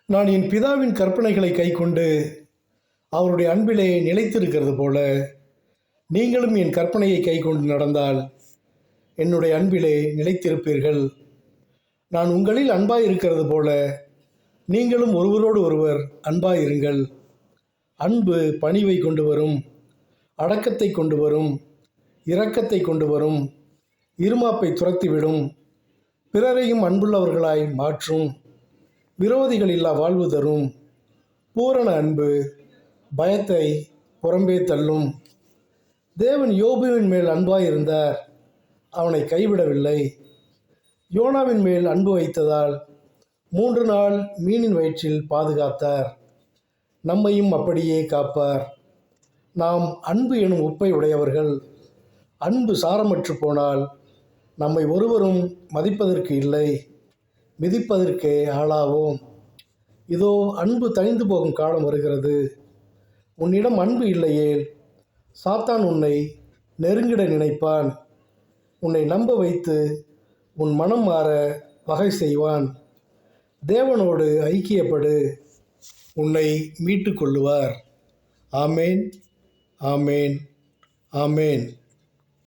நான் என் பிதாவின் கற்பனைகளை கைக்கொண்டு அவருடைய அன்பிலே நிலைத்திருக்கிறது போல நீங்களும் என் கற்பனையை கைக்கொண்டு நடந்தால் என்னுடைய அன்பிலே நிலைத்திருப்பீர்கள். நான் உங்களில் அன்பாய் இருக்கிறது போல நீங்களும் ஒருவரோடு ஒருவர் அன்பாயிருங்கள். அன்பு பணிவை கொண்டு வரும், அடக்கத்தை கொண்டு வரும், இரக்கத்தை கொண்டு வரும், இருமாப்பை துரத்திவிடும், பிறரையும் அன்புள்ளவர்களாய் மாற்றும், விரோதிகள் இல்லா வாழ்வு தரும். பூரண அன்பு பயத்தை புறம்பே தள்ளும். தேவன் யோபுவின் மேல் அன்பாயிருந்தார், அவனை கைவிடவில்லை. யோனாவின் மேல் அன்பு வைத்ததால் 3 நாள் மீனின் வயிற்றில் பாதுகாத்தார். நம்மையும் அப்படியே காப்பார். நாம் அன்பு எனும் உப்பை உடையவர்கள். அன்பு சாரமற்று போனால் நம்மை ஒருவரும் மதிப்பதற்கு இல்லை, மிதிப்பதற்கே ஆளாவோம். இதோ அன்பு தணிந்து போகும் காலம் வருகிறது. உன்னிடம் அன்பு இல்லையேல் சாத்தான் உன்னை நெருங்கிட நினைப்பான். உன்னை நம்ப வைத்து உன் மனம் மாற வகை செய்வான். தேவனோடு ஐக்கியப்படு, உன்னை மீட்டு கொள்ளுவார். ஆமேன், ஆமேன், ஆமேன்.